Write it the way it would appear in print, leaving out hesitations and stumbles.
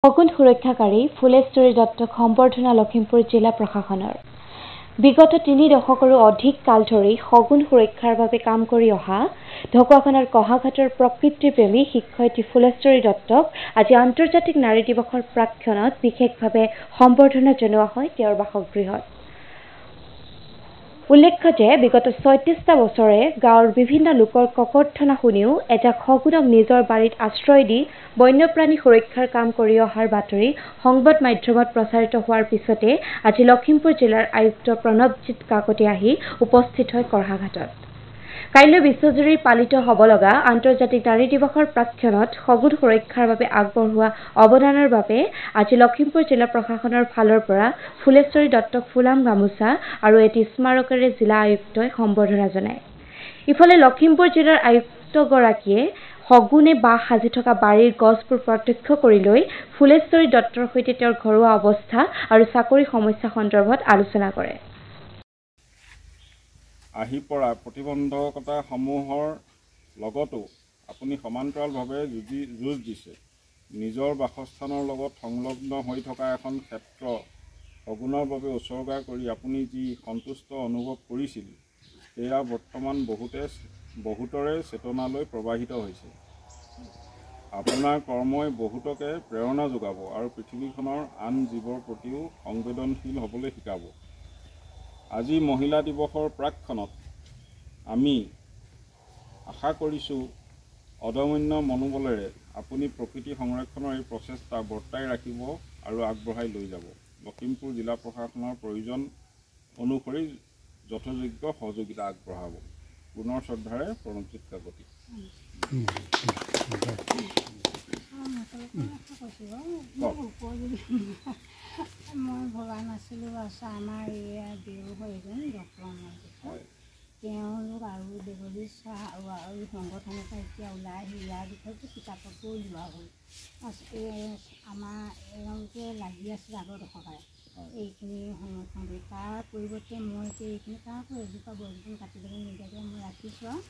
শগুন সুৰক্ষাকাৰী ফুলেশ্বৰী দত্তক সম্বৰ্ধনা লখিমপুৰ জিলা প্ৰশাসনৰ। বিগত 3 দশকৰো অধিক কাল ধৰি শগুন সুৰক্ষাৰ বাবে কাম কৰি অহা ঢকুৱাখানাৰ কহাঘাটৰ প্ৰকৃতিপ্ৰেমী শিক্ষয়িত্ৰী ফুলেশ্বৰী দত্তক আজি আন্তৰ্জাতিক নাৰী দিৱসৰ প্ৰাক্ষণত বিশেষভাৱে সম্বৰ্ধনা জনোৱা হয় তেওঁৰ বাসগৃহত। উল্লেখ্য যে বিগত ৩৬টা বছৰে গাঁৱৰ বিভিন্ন লোকৰ ককৰ্থনা শুনিও এজাক শগুনক নিজৰ বাৰীত আশ্ৰয় দি বন্যপ্ৰাণী সুৰক্ষাৰ কাম কৰি অহাৰ বাতৰি সংবাদ মাধ্যমত প্ৰচাৰিত হোৱাৰ পিছতে আজি লখিমপুৰ জিলাৰ আয়ুক্ত প্ৰণৱজিৎ কাকতি আহি উপস্থিত হয় কঢ়াঘাটত। কাইলৈ বিশ্বজুৰি পালিত হ'ব লগা আন্তৰ্জাতিক নাৰী দিৱসৰ প্ৰাক্ষণত শগুন সুৰক্ষাৰ বাবে আগবঢ়োৱা অৱদানৰ বাবে আজি লখিমপুৰ জিলা প্ৰশাসনৰ ফালৰ পৰা ফুলেশ্বৰী দত্তক ফুলাম গামোচা আৰু এটি স্মাৰকেৰে জিলা আয়ুক্তই সম্বৰ্ধনা জনায়। ইফালে লখিমপুৰ জিলাৰ আয়ুক্তগৰাকীয়ে শগুনে বাহ সাজি থকা বাৰীৰ গছবোৰ প্ৰত্যক্ষ কৰি লৈ ফুলেশ্বৰী দত্তৰ সৈতে তেওঁৰ ঘৰুৱা অৱস্থা আৰু চাকৰি সমস্যা সন্দৰ্ভত আলোচনা কৰে। আহি পৰা প্ৰতিবন্ধকতাসমূহৰ লগতো আপুনি সমান্তৰালভাৱে যুঁজ দিছে। নিজৰ বাসস্থানৰ লগত সংলগ্ন হৈ থকা এখন ক্ষেত্ৰ শগুনৰ বাবে উচৰ্গা কৰি আপুনি যি সন্তুষ্ট অনুভৱ কৰিছিল সেয়া বৰ্তমান বহুতৰে চেতনালৈ প্ৰবাহিত হৈছে। আপোনাৰ কৰ্মই বহুতকে প্ৰেৰণা যোগাব আৰু পৃথিৱীখনৰ আন জীৱৰ প্ৰতিও সংবেদনশীল হ'বলৈ শিকাব। আজি মহিলা দিৱসৰ প্ৰাক্ষণত আমি আশা কৰিছোঁ অদম্য মনোবলেৰে আপুনি প্ৰকৃতি সংৰক্ষণৰ এই প্ৰচেষ্টা বৰ্তাই ৰাখিব আৰু আগবঢ়াই লৈ যাব। লখিমপুৰ জিলা প্ৰশাসনৰ প্ৰয়োজন অনুসৰি যথোযোগ্য সহযোগিতা আগবঢ়াব। পুনৰ শ্ৰদ্ধাৰে প্ৰণৱজিৎ কাকতি। মই ভবা নাছিলোঁ আমাৰ এয়া দেউ হয় ডক্টৰ তেওঁলোক আৰু দেৱজিৎ চাহ আৰু সংগঠনৰ পৰা এতিয়া ওলাই আহি ইয়াৰ বিষয়টো কিতাপ পত্ৰ লোৱা হ'ল। আমাৰ এওঁলোকে লাগি আছিল আগৰ দশকাৰে এইখিনি সংৰক্ষণ কৰি, তাৰ পৰিৱৰ্তে মই এতিয়া এইখিনি কাকো এজোপা গছবোৰ কাটিবলৈ নিদিয়াকৈ মই ৰাখিছোঁ আৰু